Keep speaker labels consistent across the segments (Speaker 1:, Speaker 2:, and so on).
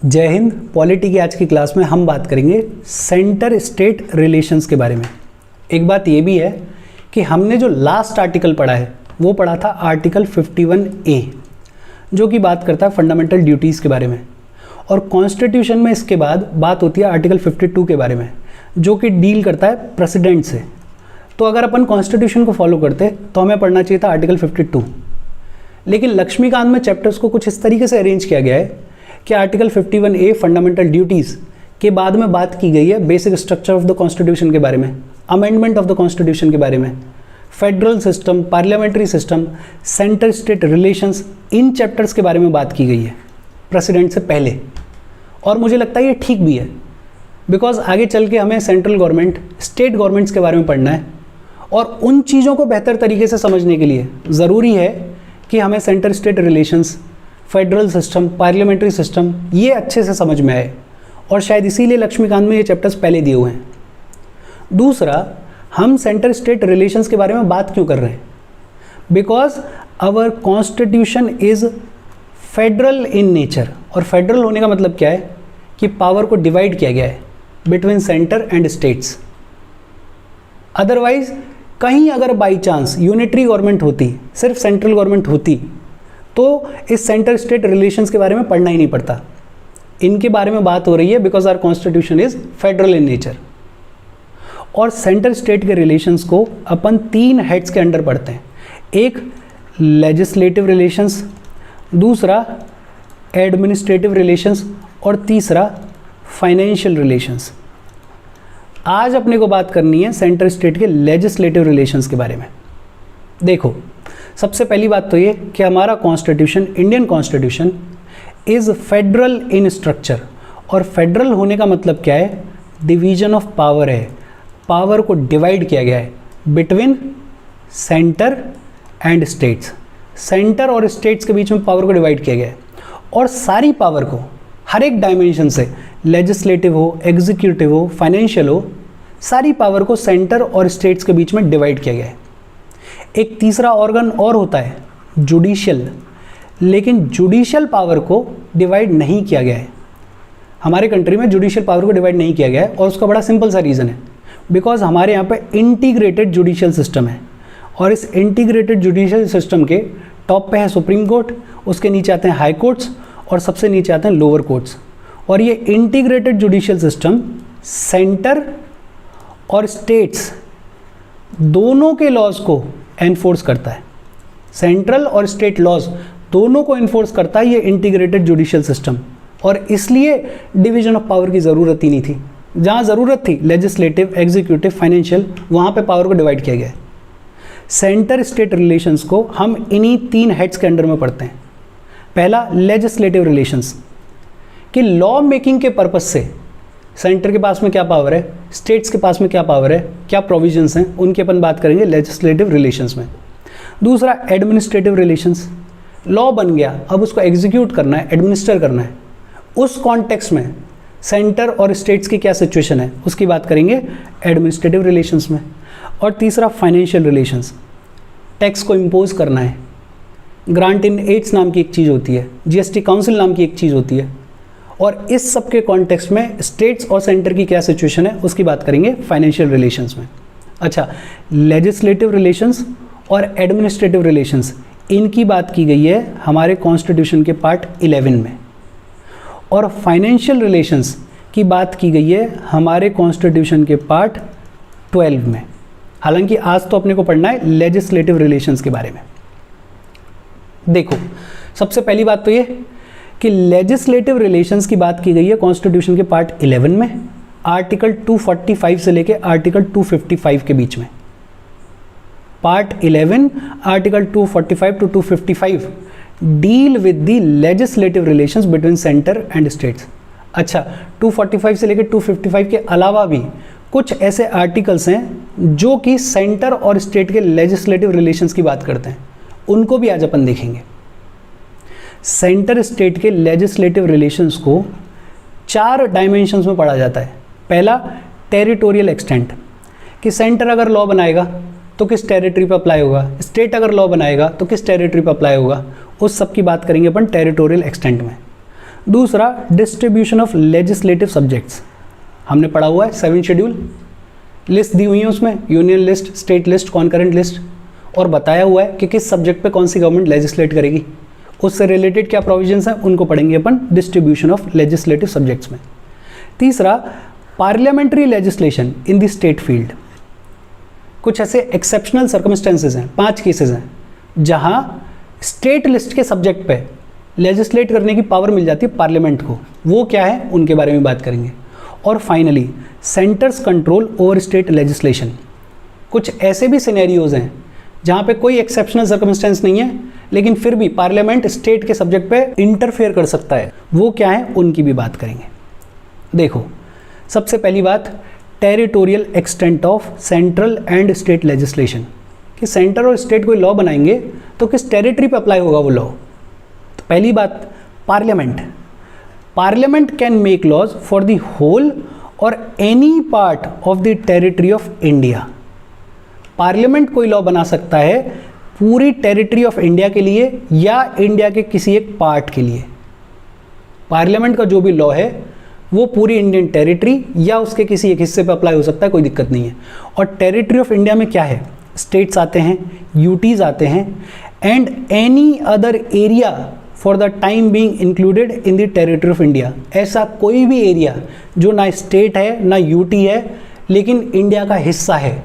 Speaker 1: जय हिंद। पॉलिटी की आज की क्लास में हम बात करेंगे सेंटर स्टेट रिलेशंस के बारे में। एक बात ये भी है कि हमने जो लास्ट आर्टिकल पढ़ा है वो पढ़ा था आर्टिकल 51A, जो कि बात करता है फंडामेंटल ड्यूटीज़ के बारे में। और कॉन्स्टिट्यूशन में इसके बाद बात होती है आर्टिकल 52 के बारे में, जो कि डील करता है प्रेसिडेंट से। तो अगर अपन कॉन्स्टिट्यूशन को फॉलो करते तो हमें पढ़ना चाहिए था आर्टिकल 52, लेकिन लक्ष्मीकांत में चैप्टर्स को कुछ इस तरीके से अरेंज किया गया है कि आर्टिकल 51A फंडामेंटल ड्यूटीज़ के बाद में बात की गई है basic structure of the constitution के बारे में, अमेंडमेंट ऑफ द कॉन्स्टिट्यूशन के बारे में, federal system, parliamentary system, centre state relations, इन चैप्टर्स के बारे में बात की गई है प्रेसिडेंट से पहले। और मुझे लगता है ये ठीक भी है, बिकॉज आगे चल के हमें सेंट्रल गवर्नमेंट, स्टेट गवर्नमेंट्स के बारे में पढ़ना है, और उन चीज़ों को बेहतर तरीके से समझने के लिए ज़रूरी है कि हमें centre state relations, federal system, parliamentary system ये अच्छे से समझ में आए, और शायद इसीलिए लक्ष्मीकांत में ये चैप्टर्स पहले दिए हुए हैं। दूसरा, हम सेंटर स्टेट रिलेशंस के बारे में बात क्यों कर रहे हैं? Because our constitution is federal in nature. और फेडरल होने का मतलब क्या है कि पावर को डिवाइड किया गया है between centre and states. Otherwise कहीं अगर बाई चांस यूनिटरी गवर्नमेंट होती, सिर्फ सेंट्रल गवर्नमेंट होती, तो इस सेंटर स्टेट रिलेशंस के बारे में पढ़ना ही नहीं पड़ता। इनके बारे में बात हो रही है because our constitution is federal in nature. और सेंटर स्टेट के रिलेशंस को अपन 3 हेड्स के अंडर पढ़ते हैं। एक लेजिस्लेटिव रिलेशंस, दूसरा एडमिनिस्ट्रेटिव रिलेशंस, और तीसरा फाइनेंशियल रिलेशंस। आज अपने को बात करनी है सेंटर स्टेट के लेजिस्लेटिव रिलेशंस के बारे में। देखो, सबसे पहली बात तो ये कि हमारा constitution, Indian constitution is federal in structure. और फेडरल होने का मतलब क्या है? डिवीजन ऑफ पावर है, पावर को डिवाइड किया गया है between centre and states. Centre और स्टेट्स के बीच में पावर को डिवाइड किया गया है, और सारी पावर को हर एक डायमेंशन से, लेजिस्लेटिव हो, एग्जीक्यूटिव हो, फाइनेंशियल हो, सारी पावर को सेंटर और स्टेट्स के बीच में डिवाइड किया गया है। एक तीसरा ऑर्गन और होता है जुडिशियल, लेकिन जुडिशियल पावर को डिवाइड नहीं किया गया है। हमारे कंट्री में जुडिशियल पावर को डिवाइड नहीं किया गया है, और उसका बड़ा सिंपल सा रीज़न है, बिकॉज हमारे यहाँ पे इंटीग्रेटेड जुडिशियल सिस्टम है। और इस इंटीग्रेटेड जुडिशियल सिस्टम के टॉप पे है सुप्रीम कोर्ट, उसके नीचे आते हैं हाई कोर्ट्स, और सबसे नीचे आते हैं लोअर कोर्ट्स। और ये इंटीग्रेटेड जुडिशियल सिस्टम सेंटर और स्टेट्स दोनों के लॉज को एनफोर्स करता है। सेंट्रल और स्टेट लॉज दोनों को एनफोर्स करता है ये इंटीग्रेटेड जुडिशियल सिस्टम। और इसलिए डिवीजन ऑफ पावर की ज़रूरत ही नहीं थी। जहाँ ज़रूरत थी लेजिस्लेटिव, एग्जीक्यूटिव, फाइनेंशियल, वहाँ पे पावर को डिवाइड किया गया है। सेंटर स्टेट रिलेशंस को हम इन्हीं 3 हेड्स के अंडर में पढ़ते हैं। पहला, लेजिस्लेटिव रिलेशंस, कि लॉ मेकिंग के पर्पस से सेंटर के पास में क्या पावर है, स्टेट्स के पास में क्या पावर है, क्या प्रोविजंस हैं, उनकी अपन बात करेंगे लेजिस्लेटिव रिलेशंस में। दूसरा, एडमिनिस्ट्रेटिव रिलेशंस, लॉ बन गया, अब उसको एग्जीक्यूट करना है, एडमिनिस्टर करना है, उस कॉन्टेक्स्ट में सेंटर और स्टेट्स की क्या सिचुएशन है उसकी बात करेंगे एडमिनिस्ट्रेटिव रिलेशंस में। और तीसरा, फाइनेंशियल रिलेशंस, टैक्स को इम्पोज करना है, ग्रांट इन एड्स नाम की एक चीज़ होती है, जीएसटी काउंसिल नाम की एक चीज़ होती है, और इस सब के कॉन्टेक्स्ट में स्टेट्स और सेंटर की क्या सिचुएशन है उसकी बात करेंगे फाइनेंशियल रिलेशंस में। अच्छा, लेजिस्लेटिव रिलेशंस और एडमिनिस्ट्रेटिव रिलेशंस, इनकी बात की गई है हमारे कॉन्स्टिट्यूशन के पार्ट 11 में, और फाइनेंशियल रिलेशंस की बात की गई है हमारे कॉन्स्टिट्यूशन के पार्ट 12 में। हालांकि आज तो अपने को पढ़ना है लेजिस्लेटिव रिलेशंस के बारे में। देखो, सबसे पहली बात तो ये कि लेजिस्लेटिव रिलेशंस की बात की गई है कॉन्स्टिट्यूशन के पार्ट 11 में, आर्टिकल 245 से लेके आर्टिकल 255 के बीच में। Part 11 article 245 to 255 deal with the legislative relations between centre and states. अच्छा, 245 से लेकर 255 के अलावा भी कुछ ऐसे आर्टिकल्स हैं जो कि सेंटर और स्टेट के लेजिस्लेटिव रिलेशंस की बात करते हैं, उनको भी आज अपन देखेंगे। सेंटर स्टेट के लेजिस्लेटिव रिलेशंस को 4 डायमेंशंस में पढ़ा जाता है। पहला, टेरिटोरियल एक्सटेंट, कि सेंटर अगर लॉ बनाएगा तो किस टेरिटरी पर अप्लाई होगा, स्टेट अगर लॉ बनाएगा तो किस टेरिटरी पर अप्लाई होगा, उस सब की बात करेंगे अपन टेरिटोरियल एक्सटेंट में। दूसरा डिस्ट्रीब्यूशन ऑफ लेजिस्लेटिव सब्जेक्ट्स, हमने पढ़ा हुआ है 7 शेड्यूल, लिस्ट दी हुई है उसमें, union list, state list, concurrent list, और बताया हुआ है कि किस सब्जेक्ट पे कौन सी गवर्नमेंट लेजिस्लेट करेगी, उससे रिलेटेड क्या प्रोविजंस हैं उनको पढ़ेंगे अपन डिस्ट्रीब्यूशन ऑफ लेजिस्लेटिव सब्जेक्ट्स में। तीसरा parliamentary legislation in the state field, कुछ ऐसे एक्सेप्शनल सर्कमस्टेंसेज हैं, 5 केसेस हैं जहां स्टेट लिस्ट के सब्जेक्ट पे लेजिस्लेट करने की पावर मिल जाती है पार्लियामेंट को, वो क्या है उनके बारे में बात करेंगे। और finally centres control over state legislation, कुछ ऐसे भी सिनेरियोज हैं जहाँ पे कोई एक्सेप्शनल सर्कमस्टेंस नहीं है लेकिन फिर भी पार्लियामेंट स्टेट के सब्जेक्ट पे इंटरफेयर कर सकता है, वो क्या है उनकी भी बात करेंगे। देखो सबसे पहली बात territorial extent of central and state legislation, कि सेंटर और स्टेट कोई लॉ बनाएंगे तो किस टेरिटरी पे अप्लाई होगा वो लॉ। तो पहली बात parliament can make laws for the whole or any part of the territory of India. Parliament कोई लॉ बना सकता है पूरी टेरिटरी ऑफ इंडिया के लिए या इंडिया के किसी एक पार्ट के लिए। पार्लियामेंट का जो भी लॉ है वो पूरी इंडियन टेरिटरी या उसके किसी एक हिस्से पर अप्लाई हो सकता है, कोई दिक्कत नहीं है। और टेरिटरी ऑफ इंडिया में क्या है, स्टेट्स आते हैं, यूटीज आते हैं, and any other area for the time being included in the territory of India. ऐसा कोई भी एरिया जो ना स्टेट है ना यूटी है लेकिन इंडिया का हिस्सा है,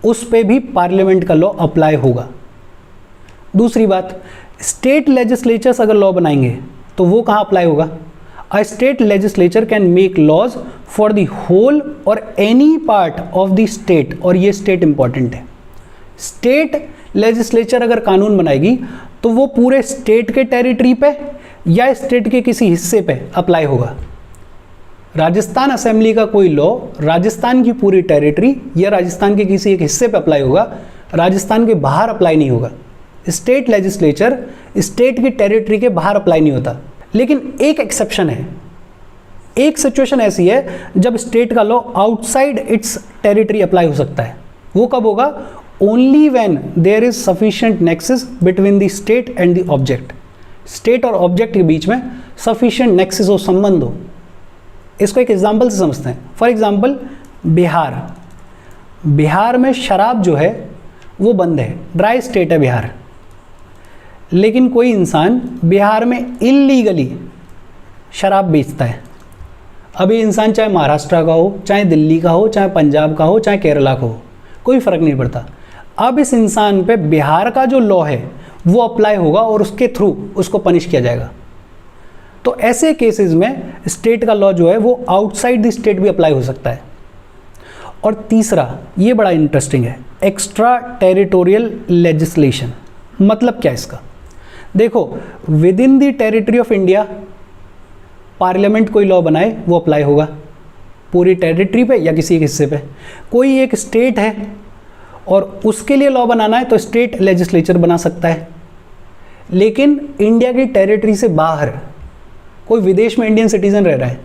Speaker 1: उस पे भी पार्लियामेंट का लॉ अप्लाई होगा। दूसरी बात, स्टेट लेजिस्लेचर्स अगर लॉ बनाएंगे तो वो कहाँ अप्लाई होगा। A state legislature can make laws for the whole or any part of the state, और ये स्टेट इंपॉर्टेंट है। स्टेट लेजिस्लेचर अगर कानून बनाएगी तो वो पूरे स्टेट के टेरिटरी पे या स्टेट के किसी हिस्से पे अप्लाई होगा। राजस्थान असेंबली का कोई लॉ राजस्थान की पूरी टेरिटरी या राजस्थान के किसी एक हिस्से पे अप्लाई होगा, राजस्थान के बाहर अप्लाई नहीं होगा। स्टेट लेजिस्लेचर स्टेट की टेरिटरी के बाहर अप्लाई नहीं होता। लेकिन एक एक्सेप्शन है, एक सिचुएशन ऐसी है जब स्टेट का law outside its territory apply हो सकता है। वो कब होगा, only when there is sufficient nexus between the state and the object. State और ऑब्जेक्ट के बीच में सफिशिएंट नेक्सस हो, संबंध हो। इसको एक एग्जाम्पल से समझते हैं। फॉर एग्जाम्पल बिहार में शराब जो है वो बंद है, ड्राई स्टेट है बिहार, लेकिन कोई इंसान बिहार में इल्लीगली शराब बेचता है। अब ये इंसान चाहे महाराष्ट्र का हो, चाहे दिल्ली का हो, चाहे पंजाब का हो, चाहे केरला का हो, कोई फ़र्क नहीं पड़ता। अब इस इंसान पे बिहार का जो लॉ है वो अप्लाई होगा और उसके थ्रू उसको पनिश किया जाएगा। तो ऐसे केसेस में स्टेट का लॉ जो है वो आउटसाइड द स्टेट भी अप्लाई हो सकता है। और तीसरा, ये बड़ा इंटरेस्टिंग है, एक्स्ट्रा टेरिटोरियल लेजिस्लेशन। मतलब क्या इसका, देखो with in the territory of India parliament कोई लॉ बनाए वो अप्लाई होगा पूरी टेरिटरी पे या किसी एक हिस्से पे। कोई एक स्टेट है और उसके लिए लॉ बनाना है तो स्टेट लेजिस्लेचर बना सकता है। लेकिन इंडिया की टेरिटरी से बाहर कोई विदेश में इंडियन सिटीजन रह रहा है,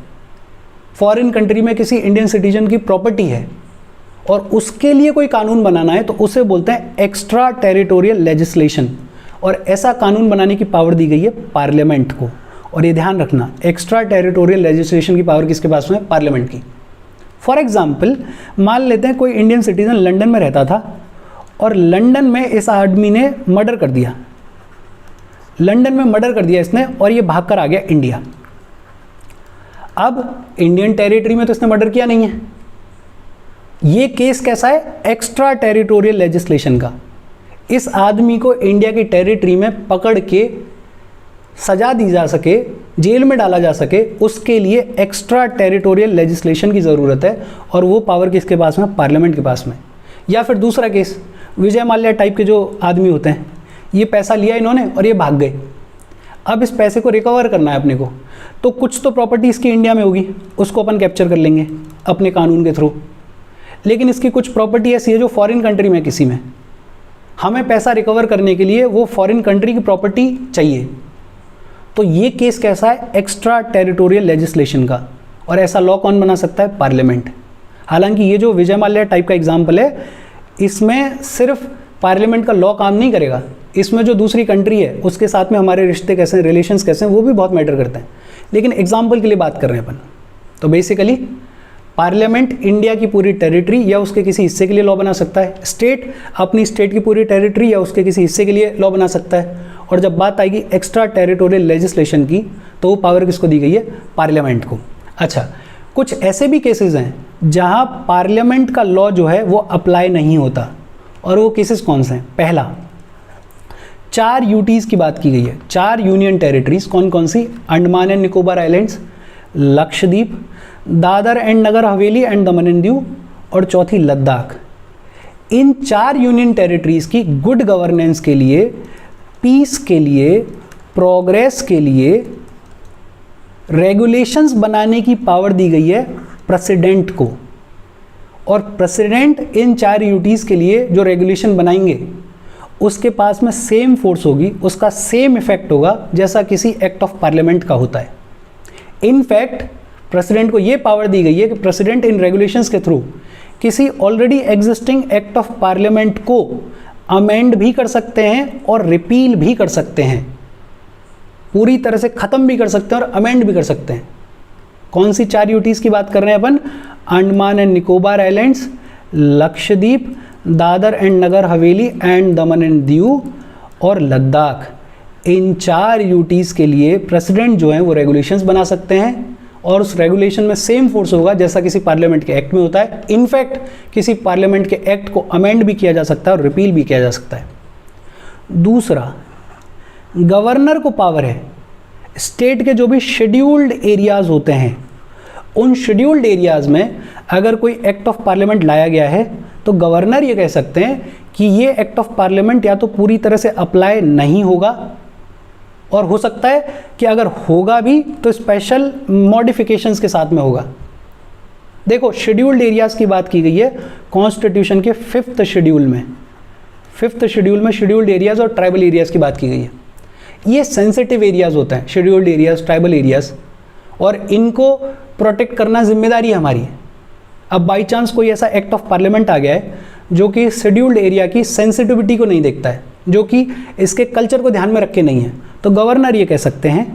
Speaker 1: फॉरेन कंट्री में किसी इंडियन सिटीजन की प्रॉपर्टी है और उसके लिए कोई कानून बनाना है तो उसे बोलते हैं एक्स्ट्रा टेरिटोरियल लेजिस्लेशन। और ऐसा कानून बनाने की पावर दी गई है पार्लियामेंट को। और ये ध्यान रखना, एक्स्ट्रा टेरिटोरियल लेजिस्लेशन की पावर किसके पास में है, पार्लियामेंट की। फॉर एग्जाम्पल मान लेते हैं कोई इंडियन सिटीजन लंदन में रहता था और लंदन में इस आदमी ने मर्डर कर दिया, लंदन में मर्डर कर दिया इसने और ये भागकर आ गया इंडिया। अब इंडियन टेरिटरी में तो इसने मर्डर किया नहीं है। ये केस कैसा है, एक्स्ट्रा टेरिटोरियल लेजिस्लेशन का। इस आदमी को इंडिया की टेरिटरी में पकड़ के सजा दी जा सके, जेल में डाला जा सके, उसके लिए एक्स्ट्रा टेरिटोरियल लेजिस्लेशन की ज़रूरत है। और वो पावर किसके पास में, पार्लियामेंट के पास में। या फिर दूसरा केस, विजय माल्या टाइप के जो आदमी होते हैं, ये पैसा लिया इन्होंने और ये भाग गए। अब इस पैसे को रिकवर करना है अपने को, तो कुछ तो प्रॉपर्टी इसकी इंडिया में होगी, उसको अपन कैप्चर कर लेंगे अपने कानून के थ्रू। लेकिन इसकी कुछ प्रॉपर्टी ऐसी है जो फॉरेन कंट्री में किसी में, हमें पैसा रिकवर करने के लिए वो फॉरेन कंट्री की प्रॉपर्टी चाहिए। तो ये केस कैसा है, एक्स्ट्रा टेरिटोरियल लेजिस्लेशन का। और ऐसा लॉ कौन बना सकता है, पार्लियामेंट। हालांकि ये जो विजय माल्या टाइप का एग्जाम्पल है, इसमें सिर्फ पार्लियामेंट का लॉ काम नहीं करेगा, इसमें जो दूसरी कंट्री है उसके साथ में हमारे रिश्ते कैसे हैं, रिलेशंस कैसे हैं, वो भी बहुत मैटर करते हैं। लेकिन एग्जाम्पल के लिए बात कर रहे हैं अपन। तो बेसिकली पार्लियामेंट इंडिया की पूरी टेरिटरी या उसके किसी हिस्से के लिए लॉ बना सकता है, स्टेट अपनी स्टेट की पूरी टेरिटरी या उसके किसी हिस्से के लिए लॉ बना सकता है, और जब बात आएगी एक्स्ट्रा टेरिटोरियल लेजिस्लेशन की तो वो पावर किसको दी गई है? पार्लियामेंट को। अच्छा, कुछ ऐसे भी केसेस हैं जहां पार्लियामेंट का लॉ जो है वो अप्लाई नहीं होता, और वो केसेस कौन से हैं? पहला, 4 यूटीज़ की बात की गई है, 4 यूनियन टेरिटरीज, कौन कौन सी? Andaman and Nicobar islands, Lakshadweep, Dadra and Nagar Haveli and Daman and Diu, और चौथी लद्दाख। इन 4 यूनियन टेरिटरीज की गुड गवर्नेंस के लिए, पीस के लिए, प्रोग्रेस के लिए रेगुलेशंस बनाने की पावर दी गई है प्रेसिडेंट को, और प्रेसिडेंट इन 4 यूटीज़ के लिए जो रेगुलेशन बनाएंगे उसके पास में सेम फोर्स होगी, उसका सेम इफेक्ट होगा जैसा किसी एक्ट ऑफ पार्लियामेंट का होता है। इनफैक्ट प्रेसिडेंट को ये पावर दी गई है कि प्रेसिडेंट इन रेगुलेशंस के थ्रू किसी already existing act of parliament को अमेंड भी कर सकते हैं और रिपील भी कर सकते हैं, पूरी तरह से ख़त्म भी कर सकते हैं और अमेंड भी कर सकते हैं। कौन सी 4 यूटीज़ की बात कर रहे हैं अपन? Andaman and Nicobar islands, Lakshadweep, Dadra and Nagar Haveli and Daman and Diu और लद्दाख। इन 4 यूटीज़ के लिए प्रेसिडेंट जो है वो रेगुलेशंस बना सकते हैं, और उस रेगुलेशन में सेम फोर्स होगा जैसा किसी पार्लियामेंट के एक्ट में होता है। इनफैक्ट किसी पार्लियामेंट के एक्ट को अमेंड भी किया जा सकता है और रिपील भी किया जा सकता है। दूसरा, गवर्नर को पावर है स्टेट के जो भी शेड्यूल्ड एरियाज़ होते हैं, उन शेड्यूल्ड एरियाज़ में अगर कोई एक्ट ऑफ पार्लियामेंट लाया गया है तो गवर्नर ये कह सकते हैं कि ये एक्ट ऑफ पार्लियामेंट या तो पूरी तरह से अप्लाई नहीं होगा, और हो सकता है कि अगर होगा भी तो स्पेशल मॉडिफिकेशंस के साथ में होगा। देखो, शेड्यूल्ड एरियाज़ की बात की गई है कॉन्स्टिट्यूशन के 5th शेड्यूल में। 5th शेड्यूल में शेड्यूल्ड एरियाज़ और ट्राइबल एरियाज़ की बात की गई है। ये सेंसिटिव एरियाज़ होते हैं, शेड्यूल्ड एरियाज़, ट्राइबल एरियाज़, और इनको प्रोटेक्ट करना जिम्मेदारी हमारी है। अब बाई चांस कोई ऐसा एक्ट ऑफ पार्लियामेंट आ गया है जो कि शेड्यूल्ड एरिया की सेंसिटिविटी को नहीं देखता है, जो कि इसके कल्चर को ध्यान में रख के नहीं है, तो गवर्नर ये कह सकते हैं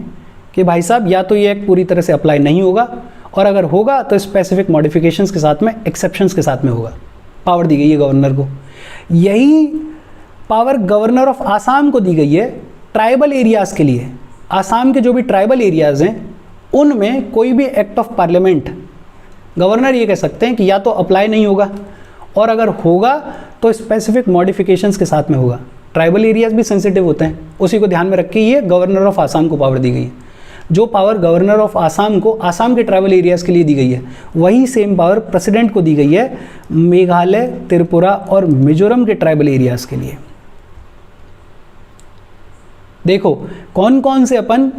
Speaker 1: कि भाई साहब या तो ये एक्ट पूरी तरह से अप्लाई नहीं होगा, और अगर होगा तो स्पेसिफिक मॉडिफिकेशंस के साथ में, एक्सेप्शंस के साथ में होगा। पावर दी गई है गवर्नर को। यही पावर गवर्नर ऑफ आसाम को दी गई है ट्राइबल एरियाज़ के लिए। आसाम के जो भी ट्राइबल एरियाज़ हैं उनमें कोई भी एक्ट ऑफ पार्लियामेंट गवर्नर ये कह सकते हैं कि या तो अप्लाई नहीं होगा, और अगर होगा तो स्पेसिफिक मॉडिफिकेशंस के साथ में होगा। ट्राइबल एरियाज़ भी सेंसिटिव होते हैं, उसी को ध्यान में रख के ये गवर्नर ऑफ आसाम को पावर दी गई है। जो पावर गवर्नर ऑफ आसाम को आसाम के ट्राइबल एरियाज़ के लिए दी गई है, वही सेम पावर प्रेसिडेंट को दी गई है मेघालय, त्रिपुरा और मिजोरम के ट्राइबल एरियाज़ के लिए। देखो कौन कौन से अपन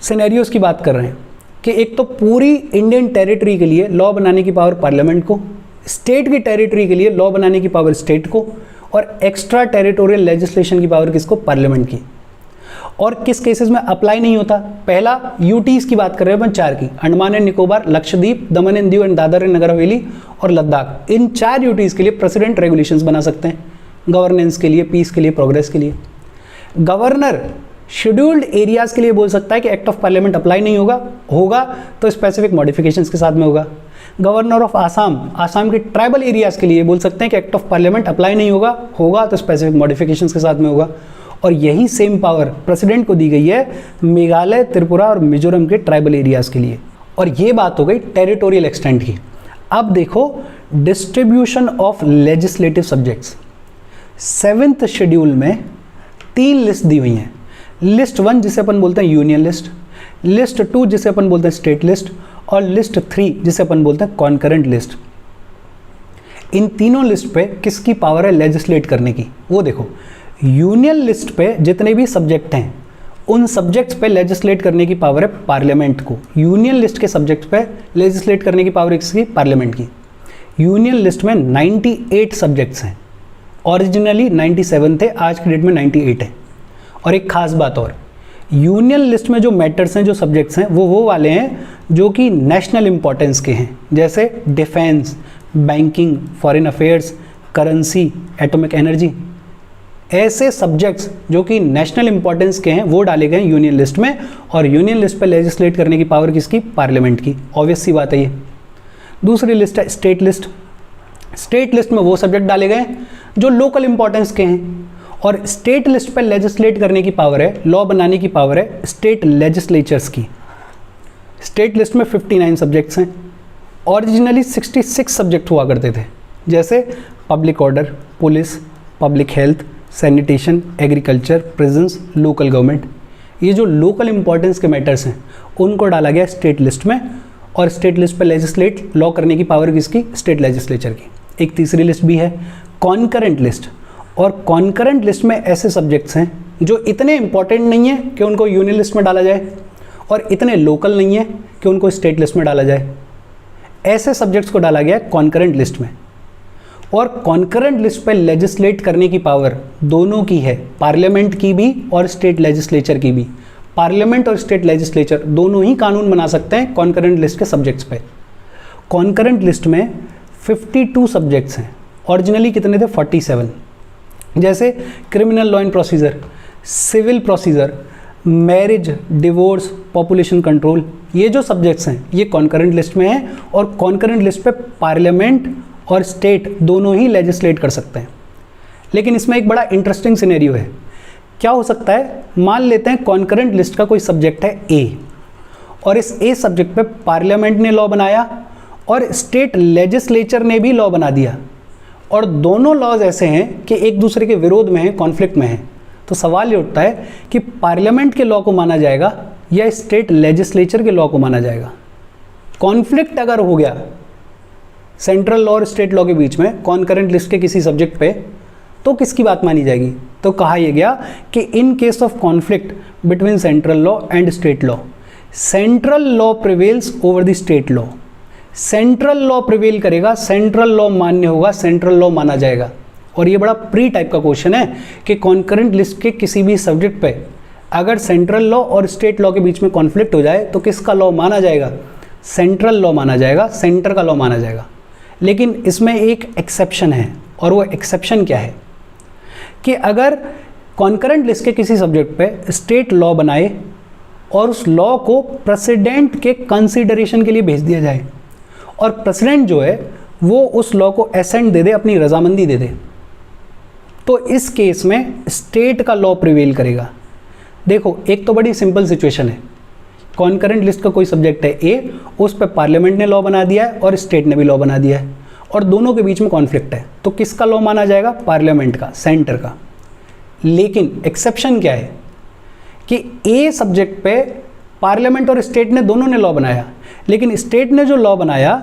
Speaker 1: सिनेरियोज की बात कर रहे हैं कि एक तो पूरी इंडियन टेरिटरी के लिए लॉ बनाने की पावर पार्लियामेंट को, स्टेट की टेरिटरी के लिए लॉ बनाने की पावर स्टेट को, और एक्स्ट्रा टेरिटोरियल लेजिस्लेशन की पावर किसको? पार्लियामेंट की। और किस केसेस में अप्लाई नहीं होता? पहला, यूटीज़ की बात कर रहे हैं अपन 4 की, Andaman and Nicobar, Lakshadweep, Daman and Diu and Dadra and Nagar Haveli और लद्दाख। इन 4 यूटीज़ के लिए प्रेसिडेंट रेगुलेशंस बना सकते हैं गवर्नेंस के लिए, पीस के लिए, प्रोग्रेस के लिए। गवर्नर शेड्यूल्ड एरियाज़ के लिए बोल सकता है कि एक्ट ऑफ पार्लियामेंट अप्लाई नहीं होगा, होगा तो स्पेसिफिक मॉडिफिकेशंस के साथ में होगा। गवर्नर ऑफ आसाम, आसाम के ट्राइबल एरियाज़ के लिए बोल सकते हैं कि एक्ट ऑफ पार्लियामेंट अप्लाई नहीं होगा, होगा तो स्पेसिफिक मॉडिफिकेशंस के साथ में होगा। और यही सेम पावर प्रेसिडेंट को दी गई है मेघालय, त्रिपुरा और मिजोरम के ट्राइबल एरियाज़ के लिए। और ये बात हो गई टेरिटोरियल एक्सटेंट की। अब देखो distribution of legislative subjects. 7th schedule में 3 लिस्ट दी हुई हैं। लिस्ट 1 जिसे अपन बोलते हैं यूनियन लिस्ट, लिस्ट 2 जिसे अपन बोलते हैं स्टेट लिस्ट, और लिस्ट 3 जिसे अपन बोलते हैं कॉन्करेंट लिस्ट। इन तीनों लिस्ट पे किसकी पावर है लेजिस्लेट करने की? वो देखो, यूनियन लिस्ट पे जितने भी सब्जेक्ट हैं उन सब्जेक्ट्स पे लेजिस्लेट करने की पावर है पार्लियामेंट को। यूनियन लिस्ट के सब्जेक्ट्स पे लेजिस्लेट करने की पावर किसकी? पार्लियामेंट की। यूनियन लिस्ट में 98 सब्जेक्ट्स हैं, ओरिजिनली 97 थे, आज की डेट में 98 है। और एक खास बात और, यूनियन लिस्ट में जो मैटर्स हैं, जो सब्जेक्ट्स हैं, वो वाले हैं जो कि नेशनल इंपॉर्टेंस के हैं, जैसे defence, banking, foreign affairs, currency, atomic energy. ऐसे सब्जेक्ट्स जो कि नेशनल इंपॉर्टेंस के हैं वो डाले गए यूनियन लिस्ट में, और यूनियन लिस्ट पे लेजिस्लेट करने की पावर किसकी? पार्लियामेंट की। ऑब्वियस सी बात है ये। दूसरी लिस्ट है स्टेट लिस्ट। स्टेट लिस्ट में वो सब्जेक्ट डाले गए जो लोकल इंपॉर्टेंस के हैं, और स्टेट लिस्ट पे लेजिस्लेट करने की पावर है, लॉ बनाने की पावर है स्टेट लेजिस्लेचर्स की। स्टेट लिस्ट में 59 सब्जेक्ट्स हैं। ओरिजिनली 66 सब्जेक्ट हुआ करते थे, जैसे public order, police, public health, sanitation, agriculture, prisons, local government. ये जो लोकल इंपॉर्टेंस के मैटर्स हैं उनको डाला गया स्टेट लिस्ट में, और स्टेट लिस्ट पर लेजिस्लेट लॉ करने की पावर किसकी? स्टेट लेजिस्लेचर की। एक तीसरी लिस्ट भी है, कॉन्करेंट लिस्ट। और कॉन्करेंट लिस्ट में ऐसे सब्जेक्ट्स हैं जो इतने इंपॉर्टेंट नहीं है कि उनको यूनियन लिस्ट में डाला जाए, और इतने लोकल नहीं है कि उनको स्टेट लिस्ट में डाला जाए। ऐसे सब्जेक्ट्स को डाला गया कॉन्करेंट लिस्ट में। और कॉन्करेंट लिस्ट पे लेजिस्लेट करने की पावर दोनों की है, पार्लियामेंट की भी और स्टेट लेजिस्लेचर की भी। पार्लियामेंट और स्टेट लेजिस्लेचर दोनों ही कानून बना सकते हैं कॉन्करेंट लिस्ट के सब्जेक्ट्स पे। कॉन्करेंट लिस्ट में 52 सब्जेक्ट्स हैं। ओरिजिनली कितने थे? 47। जैसे criminal law and procedure, civil procedure, marriage, divorce, population control, ये जो सब्जेक्ट्स हैं ये कॉन्करेंट लिस्ट में हैं, और कॉन्करेंट लिस्ट पे पार्लियामेंट और स्टेट दोनों ही लेजिस्लेट कर सकते हैं। लेकिन इसमें एक बड़ा इंटरेस्टिंग सिनेरियो है। क्या हो सकता है? मान लेते हैं कॉन्करेंट लिस्ट का कोई सब्जेक्ट है ए, और इस ए सब्जेक्ट पे पार्लियामेंट ने लॉ बनाया और स्टेट लेजिस्लेचर ने भी लॉ बना दिया, और दोनों लॉज ऐसे हैं कि एक दूसरे के विरोध में हैं, कॉन्फ्लिक्ट में हैं। तो सवाल ये उठता है कि पार्लियामेंट के लॉ को माना जाएगा या स्टेट लेजिस्लेचर के लॉ को माना जाएगा? कॉन्फ्लिक्ट अगर हो गया सेंट्रल लॉ और स्टेट लॉ के बीच में कॉन्करेंट लिस्ट के किसी सब्जेक्ट पे, तो किसकी बात मानी जाएगी? तो कहा यह गया कि in case of conflict between central law and state law, central law prevails over the state law. Central law prevail करेगा, सेंट्रल लॉ मान्य होगा, सेंट्रल लॉ माना जाएगा। और ये बड़ा प्री टाइप का क्वेश्चन है कि कॉन्करेंट लिस्ट के किसी भी सब्जेक्ट पे अगर सेंट्रल लॉ और स्टेट लॉ के बीच में कॉन्फ्लिक्ट हो जाए तो किसका लॉ माना जाएगा? सेंट्रल लॉ माना जाएगा, सेंटर का लॉ माना जाएगा। लेकिन इसमें एक एक्सेप्शन है, और वो एक्सेप्शन क्या है कि अगर कॉन्करेंट लिस्ट के किसी सब्जेक्ट पे स्टेट लॉ बनाए और उस लॉ को प्रेसिडेंट के कंसीडरेशन के लिए भेज दिया जाए, और प्रेसिडेंट जो है वो उस लॉ को एसेंट दे दे, अपनी रजामंदी दे दे, तो इस केस में स्टेट का लॉ प्रिवेल करेगा। देखो, एक तो बड़ी सिंपल सिचुएशन है, कॉन्करेंट लिस्ट का कोई सब्जेक्ट है ए, उस पर पार्लियामेंट ने लॉ बना दिया है और स्टेट ने भी लॉ बना दिया है, और दोनों के बीच में कॉन्फ्लिक्ट है, तो किसका लॉ माना जाएगा? पार्लियामेंट का, सेंटर का। लेकिन एक्सेप्शन क्या है कि ए सब्जेक्ट पे पार्लियामेंट और स्टेट ने दोनों ने लॉ बनाया, लेकिन स्टेट ने जो लॉ बनाया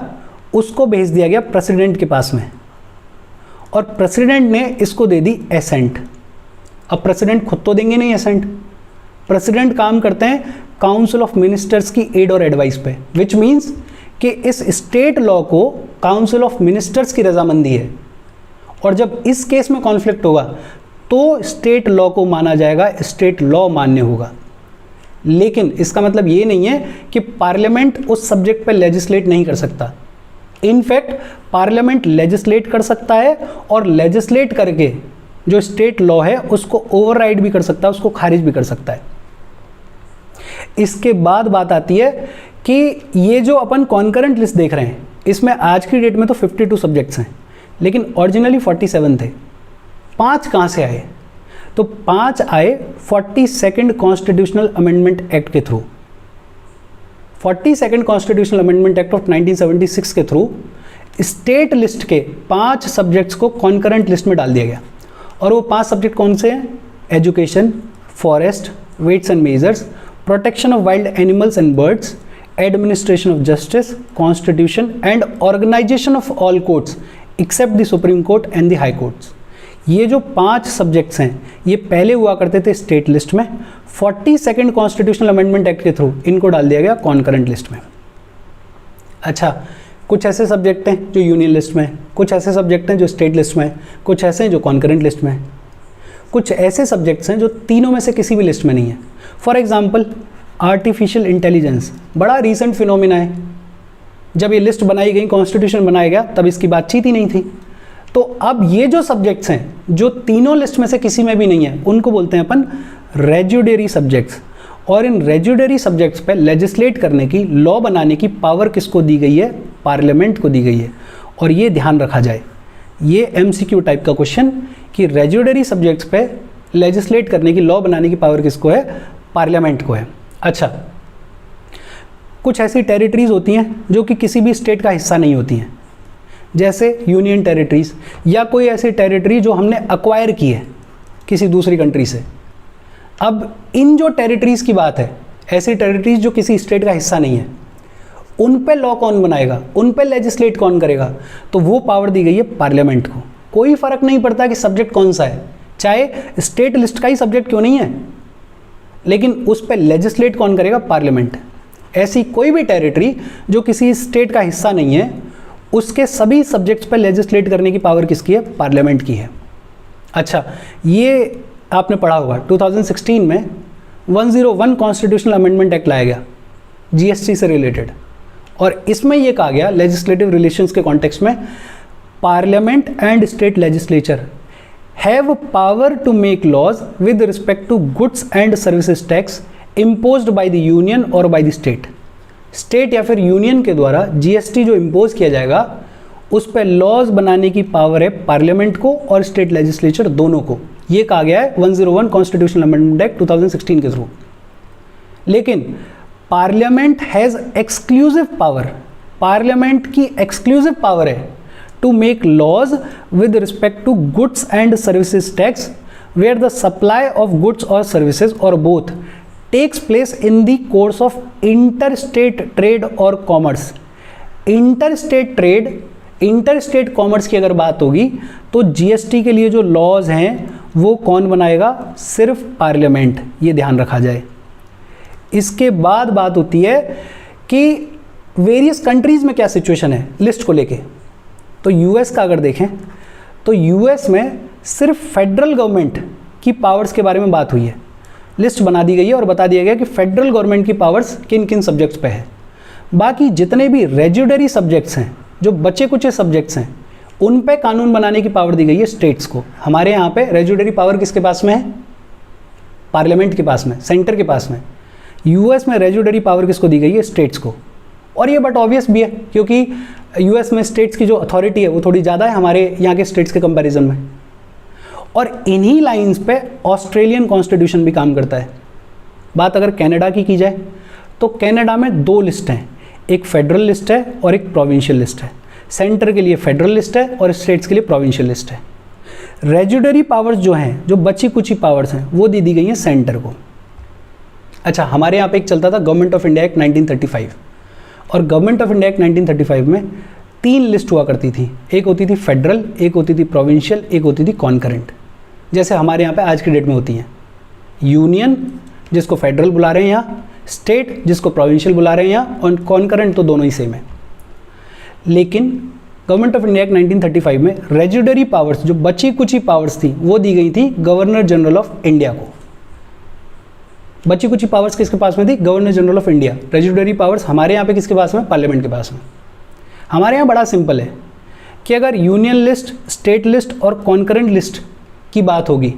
Speaker 1: उसको भेज दिया गया प्रेसिडेंट के पास में, और प्रेसिडेंट ने इसको दे दी एसेंट। अब प्रेसिडेंट खुद तो देंगे नहीं एसेंट, प्रेसिडेंट काम करते हैं काउंसिल ऑफ मिनिस्टर्स की एड और एडवाइस पे, विच मीन्स कि इस स्टेट लॉ को काउंसिल ऑफ मिनिस्टर्स की रजामंदी है, और जब इस केस में कॉन्फ्लिक्ट होगा तो स्टेट लॉ को माना जाएगा, स्टेट लॉ मान्य होगा। लेकिन इसका मतलब ये नहीं है कि पार्लियामेंट उस सब्जेक्ट पर लेजिस्लेट नहीं कर सकता। इनफैक्ट पार्लियामेंट लेजिस्लेट कर सकता है, और लेजिस्लेट करके जो स्टेट लॉ है उसको ओवरराइड भी कर सकता है, उसको खारिज भी कर सकता है। इसके बाद बात आती है कि ये जो अपन कॉन्करेंट लिस्ट देख रहे हैं इसमें आज की डेट में तो 52 सब्जेक्ट्स हैं, लेकिन ओरिजिनली 47 थे। 5 कहाँ से आए? तो 5 आए 42nd कॉन्स्टिट्यूशनल अमेंडमेंट एक्ट के through. 42nd constitutional amendment act of 1976 के थ्रू स्टेट लिस्ट के 5 सब्जेक्ट्स को कॉन्करेंट लिस्ट में डाल दिया गया। और वो 5 सब्जेक्ट कौन से हैं? Education, forest, weights and measures, protection of wild animals and birds, administration of justice, constitution and organisation of all courts except the supreme court and the high courts. ये जो 5 सब्जेक्ट्स हैं ये पहले हुआ करते थे स्टेट लिस्ट में, 42nd constitutional amendment act के थ्रू इनको डाल दिया गया कॉन्करेंट लिस्ट में। अच्छा, कुछ ऐसे सब्जेक्ट हैं जो यूनियन लिस्ट में हैं, कुछ ऐसे सब्जेक्ट हैं जो स्टेट लिस्ट में हैं, कुछ ऐसे हैं जो कॉन्करेंट लिस्ट में हैं, कुछ ऐसे सब्जेक्ट्स हैं जो तीनों में से किसी भी लिस्ट में नहीं है। फॉर एग्जाम्पल आर्टिफिशियल इंटेलिजेंस बड़ा रीसेंट फिनोमिना है। जब ये लिस्ट बनाई गई, कॉन्स्टिट्यूशन बनाया गया, तब इसकी बातचीत ही नहीं थी। तो अब ये जो सब्जेक्ट्स हैं जो तीनों लिस्ट में से किसी में भी नहीं है, उनको बोलते हैं अपन रेजिडरी सब्जेक्ट्स। और इन रेजिडरी सब्जेक्ट्स पे लेजिस्लेट करने की, लॉ बनाने की पावर किसको दी गई है? पार्लियामेंट को दी गई है। और ये ध्यान रखा जाए, ये एमसीक्यू टाइप का क्वेश्चन कि रेजिडरी सब्जेक्ट्स पे लेजिस्लेट करने की, लॉ बनाने की पावर किसको है? पार्लियामेंट को है। अच्छा, कुछ ऐसी टेरिटरीज होती हैं जो कि किसी भी स्टेट का हिस्सा नहीं होती हैं, जैसे यूनियन टेरिटरीज, या कोई ऐसी टेरिटरी जो हमने अक्वायर की है किसी दूसरी कंट्री से। अब इन जो टेरिटरीज की बात है, ऐसी टेरिटरीज जो किसी स्टेट का हिस्सा नहीं है, उन पे लॉ कौन बनाएगा, उन पे लेजिस्लेट कौन करेगा? तो वो पावर दी गई है पार्लियामेंट को। कोई फर्क नहीं पड़ता कि सब्जेक्ट कौन सा है, चाहे स्टेट लिस्ट का ही सब्जेक्ट क्यों नहीं है, लेकिन उस पे लेजिस्लेट कौन करेगा? पार्लियामेंट। ऐसी कोई भी टेरिटरी जो किसी स्टेट का हिस्सा नहीं है, उसके सभी सब्जेक्ट्स पे लेजिस्लेट करने की पावर किसकी है? पार्लियामेंट की है। अच्छा, ये आपने पढ़ा होगा 2016 में 101 कॉन्स्टिट्यूशनल अमेंडमेंट एक्ट लाया गया जीएसटी से रिलेटेड, और इसमें यह कहा गया लेजिस्लेटिव रिलेशंस के कॉन्टेक्स्ट में, parliament and state legislature have power to make laws with respect to goods and services tax imposed by the union और बाय द स्टेट। स्टेट या फिर यूनियन के द्वारा जीएसटी जो इम्पोज किया जाएगा, उस पर लॉज बनाने की पावर है पार्लियामेंट को और स्टेट लेजिस्लेचर दोनों को। ये कहा गया है 101 कॉन्स्टिट्यूशनल अमेंडमेंट एक्ट 2016 के थ्रू। लेकिन parliament has exclusive power, parliament की एक्सक्लूसिव पावर है to make laws with respect to goods and services tax where the supply of goods or services or both takes place in the course of interstate trade or commerce. Interstate trade, interstate commerce की अगर बात होगी तो GST के लिए जो laws हैं वो कौन बनाएगा? सिर्फ पार्लियामेंट। ये ध्यान रखा जाए। इसके बाद बात होती है कि वेरियस कंट्रीज में क्या सिचुएशन है लिस्ट को लेके। तो यूएस का अगर देखें तो यूएस में सिर्फ फेडरल गवर्नमेंट की पावर्स के बारे में बात हुई है, लिस्ट बना दी गई है और बता दिया गया कि फेडरल गवर्नमेंट की पावर्स किन किन सब्जेक्ट्स पे है। बाकी जितने भी रेजिडरी सब्जेक्ट्स हैं, जो बचे कुचे सब्जेक्ट्स हैं, उन पे कानून बनाने की पावर दी गई है स्टेट्स को। हमारे यहाँ पे रेजिडरी पावर किसके पास में है? पार्लियामेंट के पास में, सेंटर के पास में। यूएस में रेजिडरी पावर किसको दी गई है? स्टेट्स को। और ये बट ऑब्वियस भी है क्योंकि यूएस में स्टेट्स की जो अथॉरिटी है वो थोड़ी ज़्यादा है हमारे यहाँ के स्टेट्स के कंपैरिजन में। और इन्हीं लाइंस पे ऑस्ट्रेलियन कॉन्स्टिट्यूशन भी काम करता है। बात अगर कनाडा की जाए तो कनाडा में दो लिस्ट हैं, एक फेडरल लिस्ट है और एक प्रोविंशियल लिस्ट है। सेंटर के लिए फेडरल लिस्ट है और स्टेट्स के लिए प्रोविंशियल लिस्ट है। रेजिडरी पावर्स जो हैं, जो बची कुची पावर्स हैं, वो दी गई हैं सेंटर को। अच्छा, हमारे यहाँ पे एक चलता था गवर्नमेंट ऑफ इंडिया एक्ट 1935, और गवर्नमेंट ऑफ इंडिया एक्ट 1935 में 3 लिस्ट हुआ करती थी। एक होती थी फेडरल, एक होती थी प्रोविंशियल, एक होती थी कॉन्करेंट, जैसे हमारे यहाँ पे आज की डेट में होती हैं। यूनियन जिसको फेडरल बुला रहे हैं यहाँ, स्टेट जिसको प्रोविंशियल बुला रहे हैं यहाँ, और कॉन्करेंट तो दोनों ही सेम है। लेकिन गवर्नमेंट ऑफ इंडिया एक्ट 1935 में रेजिडरी पावर्स, जो बची कुची पावर्स थी, वो दी गई थी गवर्नर जनरल ऑफ इंडिया को। बची कुची पावर्स किसके पास में थी? Governor general of India. Residuary powers हमारे यहाँ पे किसके पास में? पार्लियामेंट के पास में। हमारे यहाँ बड़ा सिंपल है कि अगर यूनियन लिस्ट, स्टेट लिस्ट और कॉन्करेंट लिस्ट की बात होगी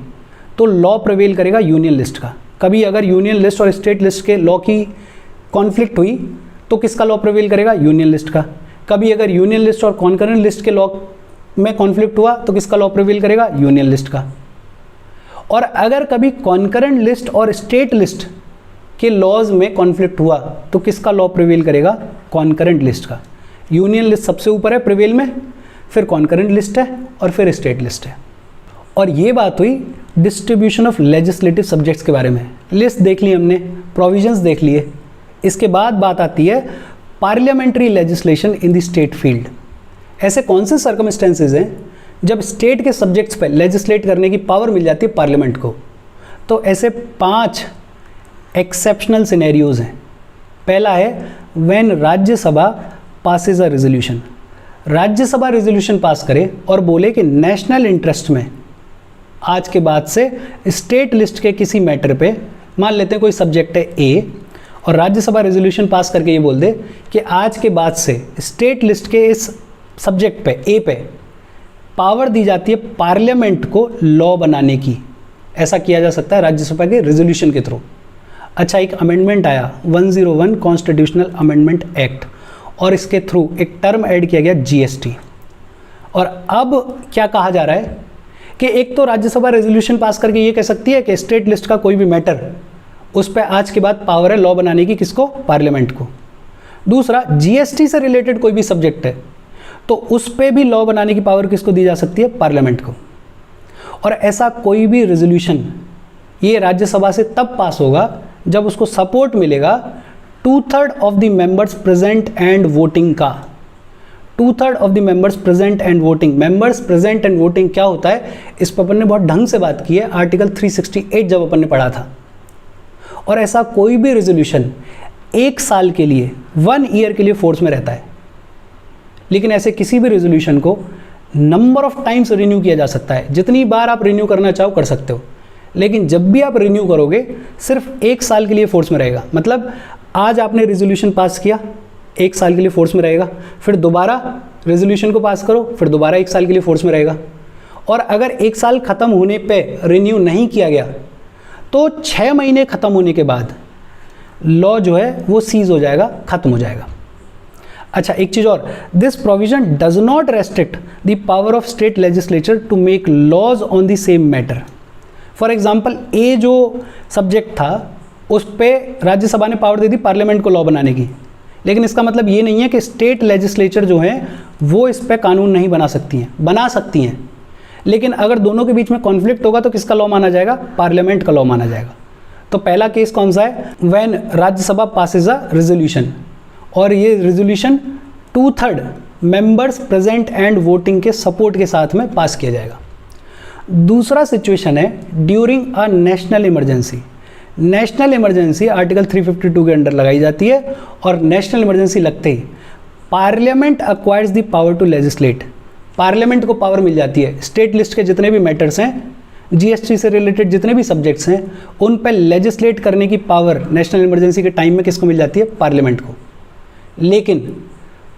Speaker 1: तो लॉ प्रिवेल करेगा यूनियन लिस्ट का। कभी अगर यूनियन लिस्ट और स्टेट लिस्ट के लॉ की कॉन्फ्लिक्ट हुई तो किसका लॉ प्रिवेल करेगा? यूनियन लिस्ट का। कभी अगर यूनियन लिस्ट और कॉन्करेंट लिस्ट के लॉ में कॉन्फ्लिक्ट हुआ तो किसका लॉ प्रिवेल करेगा? यूनियन लिस्ट का। और अगर कभी कॉन्करेंट लिस्ट और स्टेट लिस्ट के लॉज में कॉन्फ्लिक्ट हुआ तो किसका लॉ प्रिवेल करेगा? कॉन्करेंट लिस्ट का। यूनियन लिस्ट सबसे ऊपर है प्रिवेल में, फिर कॉन्करेंट लिस्ट है और फिर स्टेट लिस्ट है। और ये बात हुई डिस्ट्रीब्यूशन ऑफ लेजिस्लेटिव सब्जेक्ट्स के बारे में। लिस्ट देख ली हमने, प्रोविजंस देख लिए। इसके बाद बात आती है parliamentary legislation in the state field. ऐसे कौन से सर्कमस्टेंसेज हैं जब स्टेट के सब्जेक्ट्स पर लेजिस्लेट करने की पावर मिल जाती है पार्लियामेंट को? तो ऐसे 5 एक्सेप्शनल सिनेरियोज हैं। पहला है when Rajya Sabha passes a resolution. Rajya Sabha resolution pass करे और बोले कि नेशनल इंटरेस्ट में आज के बाद से स्टेट लिस्ट के किसी मैटर पे, मान लेते हैं कोई सब्जेक्ट है ए, और राज्यसभा रेजोल्यूशन पास करके ये बोल दे कि आज के बाद से स्टेट लिस्ट के इस सब्जेक्ट पे, ए पे, पावर दी जाती है पार्लियामेंट को लॉ बनाने की। ऐसा किया जा सकता है राज्यसभा के रेजोल्यूशन के थ्रू। अच्छा, एक अमेंडमेंट आया 101 कॉन्स्टिट्यूशनल अमेंडमेंट एक्ट, और इसके थ्रू एक टर्म ऐड किया गया जीएसटी। और अब क्या कहा जा रहा है कि एक तो राज्यसभा रेजोल्यूशन पास करके ये कह सकती है कि स्टेट लिस्ट का कोई भी मैटर, उस पर आज के बाद पावर है लॉ बनाने की, किसको? पार्लियामेंट को। दूसरा, जीएसटी से रिलेटेड कोई भी सब्जेक्ट है तो उस पर भी लॉ बनाने की पावर किसको दी जा सकती है? पार्लियामेंट को। और ऐसा कोई भी रेजोल्यूशन ये राज्यसभा से तब पास होगा जब उसको सपोर्ट मिलेगा 2/3 of the members present and voting का। 2/3 of the members present and voting. Members present and voting क्या होता है, इस पर अपन ने बहुत ढंग से बात की है आर्टिकल 368 जब अपन ने पढ़ा था। और ऐसा कोई भी रेजोल्यूशन 1 साल के लिए, 1 ईयर के लिए फोर्स में रहता है, लेकिन ऐसे किसी भी रेजोल्यूशन को नंबर ऑफ टाइम्स रिन्यू किया जा सकता है। जितनी बार आप रिन्यू करना चाहो कर सकते हो, लेकिन जब भी आप रिन्यू करोगे सिर्फ 1 साल के लिए फोर्स में रहेगा। मतलब आज आपने रेजोल्यूशन पास किया, 1 साल के लिए फोर्स में रहेगा, फिर दोबारा रेजोल्यूशन को पास करो, फिर दोबारा 1 साल के लिए फोर्स में रहेगा। और अगर 1 साल ख़त्म होने पे रिन्यू नहीं किया गया तो 6 महीने ख़त्म होने के बाद लॉ जो है वो सीज हो जाएगा, ख़त्म हो जाएगा। अच्छा, एक चीज़ और, this provision does not restrict the power of state legislature to make laws on the same matter. For example, ए जो सब्जेक्ट था उस पर राज्यसभा ने पावर दे दी पार्लियामेंट को लॉ बनाने की, लेकिन इसका मतलब ये नहीं है कि स्टेट लेजिस्लेचर जो है वो इस पर कानून नहीं बना सकती हैं, बना सकती हैं। लेकिन अगर दोनों के बीच में कॉन्फ्लिक्ट होगा तो किसका लॉ माना जाएगा? पार्लियामेंट का लॉ माना जाएगा। तो पहला केस कौन सा है? When Rajya Sabha passes a resolution, और ये resolution 2/3 members present and voting के सपोर्ट के साथ में पास किया जाएगा। दूसरा सिचुएशन है during a national emergency. National emergency article 352 के अंडर लगाई जाती है, और नेशनल इमरजेंसी लगते ही parliament acquires the power to legislate. Parliament को पावर मिल जाती है स्टेट लिस्ट के जितने भी मैटर्स हैं, जीएसटी से रिलेटेड जितने भी सब्जेक्ट्स हैं, उन पर लेजिस्लेट करने की पावर नेशनल इमरजेंसी के टाइम में किसको मिल जाती है? पार्लियामेंट को। लेकिन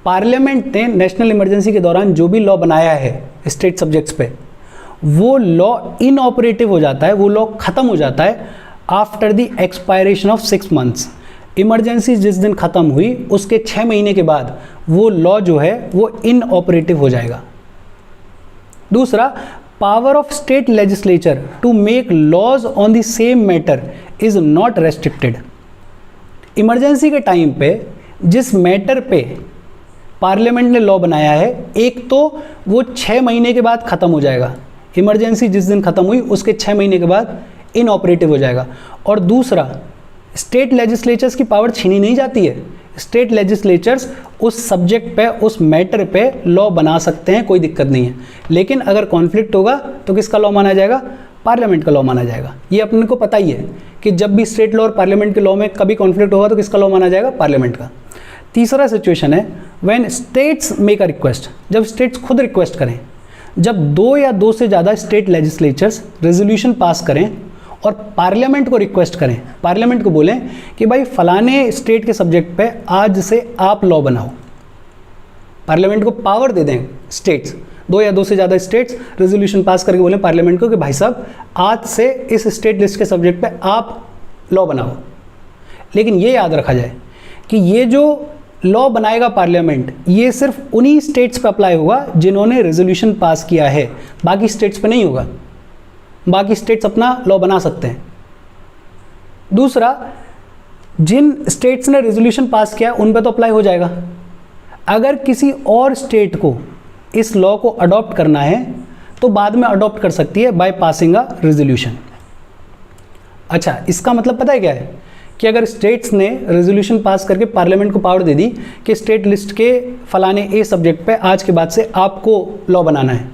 Speaker 1: पार्लियामेंट ने नेशनल इमरजेंसी के दौरान जो भी लॉ बनाया है स्टेट सब्जेक्ट्स पे, वो लॉ इनऑपरेटिव हो जाता है, वो लॉ ख़त्म हो जाता है after the expiration of 6 months. Emergency जिस दिन ख़त्म हुई उसके 6 महीने के बाद वो लॉ जो है वो इनऑपरेटिव हो जाएगा। दूसरा, power of state legislature to make laws on the same matter is not restricted. Emergency के टाइम पे जिस मैटर पे पार्लियामेंट ने लॉ बनाया है, एक तो वो 6 महीने के बाद ख़त्म हो जाएगा, इमरजेंसी जिस दिन ख़त्म हुई उसके 6 महीने के बाद इनऑपरेटिव हो जाएगा। और दूसरा, स्टेट लेजिस्लेचर्स की पावर छीनी नहीं जाती है। स्टेट लेजिस्लेचर्स उस सब्जेक्ट पे, उस मैटर पे लॉ बना सकते हैं, कोई दिक्कत नहीं है। लेकिन अगर कॉन्फ्लिक्ट होगा तो किसका लॉ माना जाएगा? पार्लियामेंट का लॉ माना जाएगा। ये अपने को पता ही है कि जब भी स्टेट लॉ और पार्लियामेंट के लॉ में कभी कॉन्फ्लिक्ट होगा तो किसका लॉ माना जाएगा? पार्लियामेंट का। तीसरा सिचुएशन है when states make a request, जब स्टेट्स खुद रिक्वेस्ट करें। जब 2 या 2 से ज़्यादा स्टेट लेजिस्लेचर्स रेजोल्यूशन पास करें और पार्लियामेंट को रिक्वेस्ट करें, पार्लियामेंट को बोलें कि भाई फलाने स्टेट के सब्जेक्ट पे आज से आप लॉ बनाओ। पार्लियामेंट को पावर दे दें स्टेट्स, 2 या 2 से ज़्यादा स्टेट्स रेजोल्यूशन पास करके बोलें पार्लियामेंट को कि भाई साहब आज से इस स्टेट लिस्ट के सब्जेक्ट पे आप लॉ बनाओ। लेकिन ये याद रखा जाए कि ये जो लॉ बनाएगा पार्लियामेंट, ये सिर्फ उन्हीं स्टेट्स पे अप्लाई होगा जिन्होंने रेजोल्यूशन पास किया है, बाकी स्टेट्स पे नहीं होगा। बाकी स्टेट्स अपना लॉ बना सकते हैं। दूसरा, जिन स्टेट्स ने रेजोल्यूशन पास किया उन पे तो अप्लाई हो जाएगा। अगर किसी और स्टेट को इस लॉ को अडॉप्ट करना है तो बाद में अडॉप्ट कर सकती है बाय पासिंग अ रेजोल्यूशन। अच्छा, इसका मतलब पता है क्या है कि अगर स्टेट्स ने रेजोल्यूशन पास करके पार्लियामेंट को पावर दे दी कि स्टेट लिस्ट के फलाने ए सब्जेक्ट पे आज के बाद से आपको लॉ बनाना है,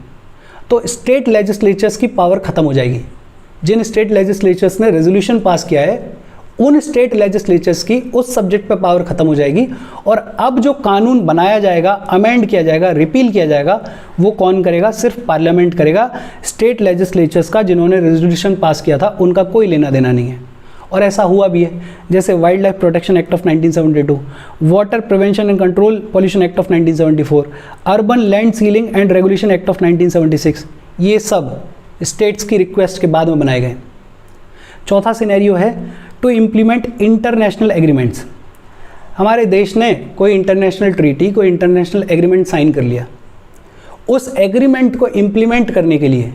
Speaker 1: तो स्टेट लेजिस्लेचर्स की पावर ख़त्म हो जाएगी। जिन स्टेट लेजिस्लेचर्स ने रेजोल्यूशन पास किया है उन स्टेट लेजिस्लेचर्स की उस सब्जेक्ट पे पावर ख़त्म हो जाएगी, और अब जो कानून बनाया जाएगा, अमेंड किया जाएगा, रिपील किया जाएगा, वो कौन करेगा? सिर्फ पार्लियामेंट करेगा। स्टेट लेजिस्लेचर्स का जिन्होंने रेजोल्यूशन पास किया था उनका कोई लेना देना नहीं है। और ऐसा हुआ भी है, जैसे wild life protection act of 1972, water prevention and control pollution act of 1974, urban land ceiling and regulation act of 1976, ये सब स्टेट्स की रिक्वेस्ट के बाद में बनाए गए। चौथा सिनेरियो है टू इम्प्लीमेंट इंटरनेशनल एग्रीमेंट्स। हमारे देश ने कोई इंटरनेशनल ट्रीटी, कोई इंटरनेशनल एग्रीमेंट साइन कर लिया, उस एग्रीमेंट को इम्प्लीमेंट करने के लिए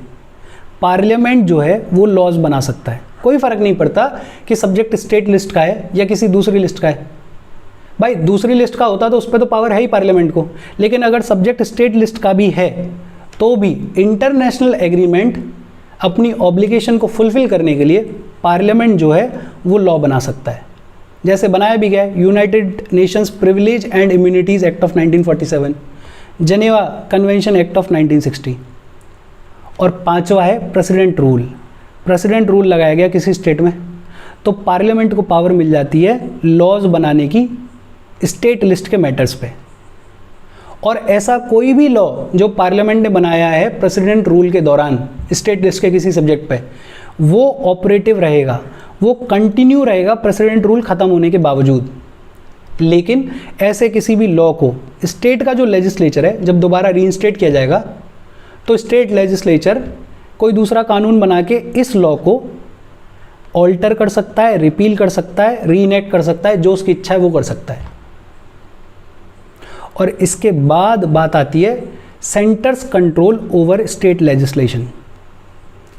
Speaker 1: पार्लियामेंट जो है वो लॉज बना सकता है। कोई फ़र्क नहीं पड़ता कि सब्जेक्ट स्टेट लिस्ट का है या किसी दूसरी लिस्ट का है। भाई दूसरी लिस्ट का होता तो उस पर तो पावर है ही पार्लियामेंट को, लेकिन अगर सब्जेक्ट स्टेट लिस्ट का भी है तो भी इंटरनेशनल एग्रीमेंट अपनी ऑब्लिगेशन को फुलफिल करने के लिए पार्लियामेंट जो है वो लॉ बना सकता है। जैसे बनाया भी गया United Nations privilege and immunities act of 1947, Geneva convention act of 1960। और पांचवा है प्रेसिडेंट रूल। प्रेसिडेंट रूल लगाया गया किसी स्टेट में तो पार्लियामेंट को पावर मिल जाती है लॉज बनाने की स्टेट लिस्ट के मैटर्स पे। और ऐसा कोई भी लॉ जो पार्लियामेंट ने बनाया है प्रेसिडेंट रूल के दौरान स्टेट लिस्ट के किसी सब्जेक्ट पे, वो ऑपरेटिव रहेगा, वो कंटिन्यू रहेगा प्रेसिडेंट रूल ख़त्म होने के बावजूद। लेकिन ऐसे किसी भी लॉ को स्टेट का जो लेजिस्लेचर है जब दोबारा रीइंस्टेट किया जाएगा तो स्टेट लेजिस्लेचर कोई दूसरा कानून बना के इस लॉ को ऑल्टर कर सकता है, रिपील कर सकता है, रीइनेक्ट कर सकता है, जो उसकी इच्छा है वो कर सकता है। और इसके बाद बात आती है centres control over state legislation.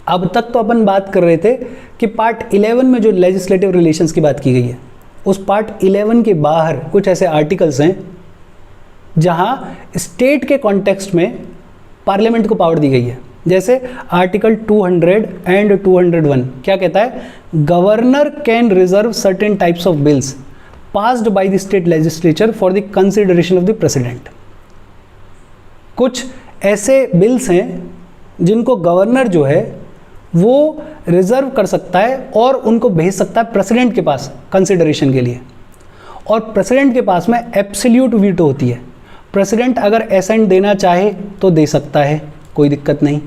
Speaker 1: अब तक तो अपन बात कर रहे थे कि पार्ट 11 में जो लेजिस्लेटिव रिलेशंस की बात की गई है, उस पार्ट 11 के बाहर कुछ ऐसे आर्टिकल्स हैं जहां स्टेट के कॉन्टेक्स्ट में पार्लियामेंट को पावर दी गई है। जैसे आर्टिकल 200 एंड 201 क्या कहता है, governor can reserve certain types of bills passed by the state legislature for the consideration of the president. कुछ ऐसे बिल्स हैं जिनको गवर्नर जो है वो रिजर्व कर सकता है और उनको भेज सकता है प्रेसिडेंट के पास कंसिडरेशन के लिए। और प्रेसिडेंट के पास में एब्सोल्यूट वीटो होती है। प्रेसिडेंट अगर एसेंट देना चाहे तो दे सकता है, कोई दिक्कत नहीं।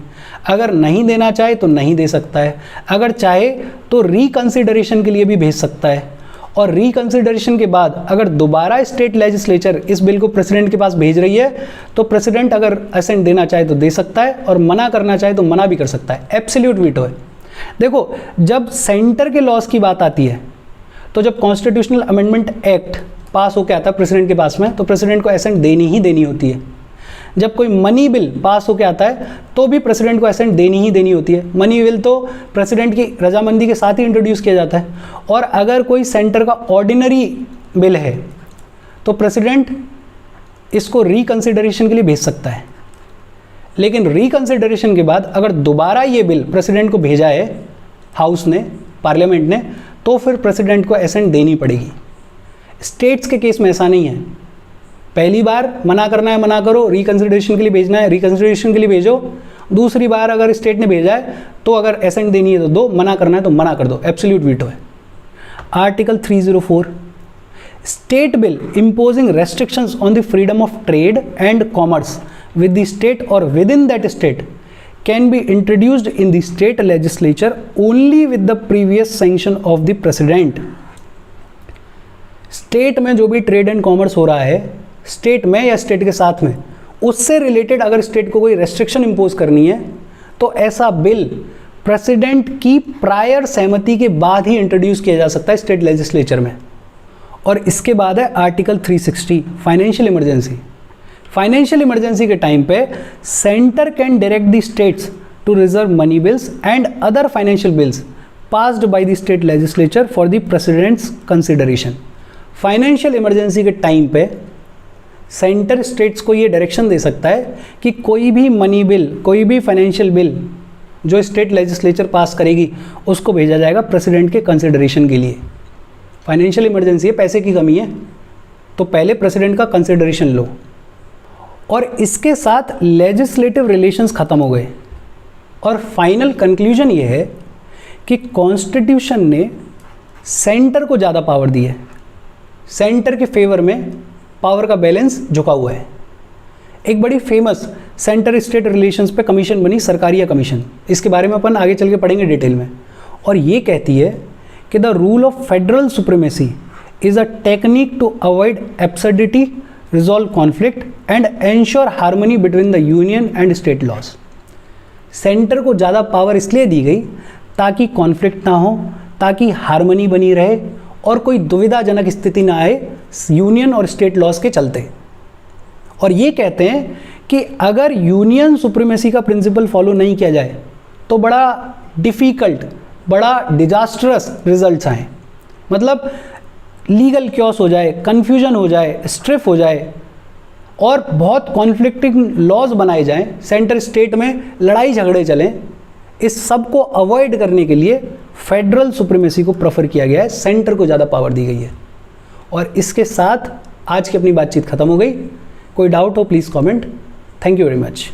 Speaker 1: अगर नहीं देना चाहे तो नहीं दे सकता है। अगर चाहे तो रिकंसिडरेशन के लिए भी भेज सकता है। और रिकंसिडरेशन के बाद अगर दोबारा स्टेट लेजिस्लेचर इस बिल को प्रेसिडेंट के पास भेज रही है तो प्रेसिडेंट अगर असेंट देना चाहे तो दे सकता है और मना करना चाहे तो मना भी कर सकता है। एब्सोल्यूट वीटो है। देखो, जब सेंटर के लॉज की बात आती है तो जब कॉन्स्टिट्यूशनल अमेंडमेंट एक्ट पास होकर आता है प्रेसिडेंट के पास में तो प्रेसिडेंट को असेंट देनी ही देनी होती है। जब कोई मनी बिल पास होकर आता है तो भी प्रेसिडेंट को असेंट देनी ही देनी होती है। मनी बिल तो प्रेसिडेंट की रजामंदी के साथ ही इंट्रोड्यूस किया जाता है। और अगर कोई सेंटर का ऑर्डिनरी बिल है तो प्रेसिडेंट इसको रिकंसिडरेशन के लिए भेज सकता है। लेकिन रिकंसिडरेशन के बाद अगर दोबारा ये बिल प्रेसिडेंट को भेजा है हाउस ने, पार्लियामेंट ने, तो फिर प्रेसिडेंट को असेंट देनी पड़ेगी। स्टेट्स के केस में ऐसा नहीं है। पहली बार मना करना है मना करो, रिकंसिडरेशन के लिए भेजना है रिकंसिडरेशन के लिए भेजो। दूसरी बार अगर स्टेट ने भेजा है तो अगर असेंट देनी है तो दो, मना करना है तो मना कर दो। एब्सोल्यूट वीटो है। Article 304, state bill imposing restrictions on the freedom of trade and commerce with the state or within that state can be introduced in the state legislature only with the previous sanction of the president। State में जो भी trade and commerce हो रहा है, state में या state के साथ में, उससे रिलेटेड अगर स्टेट को कोई रेस्ट्रिक्शन इम्पोज करनी है तो ऐसा बिल प्रेसिडेंट की प्रायर सहमति के बाद ही इंट्रोड्यूस किया जा सकता है स्टेट लेजिस्लेचर में। और इसके बाद है article 360, financial emergency. Financial emergency के टाइम पे centre can direct the states to reserve money bills and other financial bills passed by the state legislature for the president's consideration. Financial emergency के time पे centre states को ये direction दे सकता है कि कोई भी मनी बिल, कोई भी फाइनेंशियल बिल जो स्टेट लेजिस्लेचर पास करेगी उसको भेजा जाएगा प्रेसिडेंट के कंसिडरेशन के लिए। फाइनेंशियल इमरजेंसी है, पैसे की कमी है, तो पहले प्रेसिडेंट का कंसिडरेशन लो। और इसके साथ लेजिस्लेटिव रिलेशंस ख़त्म हो गए। और फाइनल कंक्लूजन ये है कि कॉन्स्टिट्यूशन ने सेंटर को ज़्यादा पावर दी है। सेंटर के फेवर में पावर का बैलेंस झुका हुआ है। एक बड़ी फेमस सेंटर स्टेट रिलेशंस पे कमीशन बनी, सरकारिया कमीशन। इसके बारे में अपन आगे चल के पढ़ेंगे डिटेल में। और ये कहती है कि the rule of federal supremacy is a technique to avoid absurdity, resolve conflict and ensure harmony between the union and state laws. Centre को ज़्यादा पावर इसलिए दी गई ताकि कॉन्फ्लिक्ट ना हो, ताकि हार्मनी बनी रहे और कोई दुविधाजनक स्थिति ना आए यूनियन और स्टेट लॉज के चलते। और ये कहते हैं कि अगर यूनियन सुप्रीमेसी का प्रिंसिपल फॉलो नहीं किया जाए तो बड़ा डिफ़िकल्ट, बड़ा डिजास्टरस रिजल्ट्स आए, मतलब लीगल क्योस हो जाए, कन्फ्यूजन हो जाए, स्ट्रिफ हो जाए और बहुत कॉन्फ्लिक्टिंग लॉज बनाए जाएं, सेंटर स्टेट में लड़ाई झगड़े चलें। इस सब को अवॉइड करने के लिए फेडरल सुप्रीमेसी को प्रेफर किया गया है, सेंटर को ज़्यादा पावर दी गई है। और इसके साथ आज की अपनी बातचीत खत्म हो गई। कोई डाउट हो please comment. Thank you very much.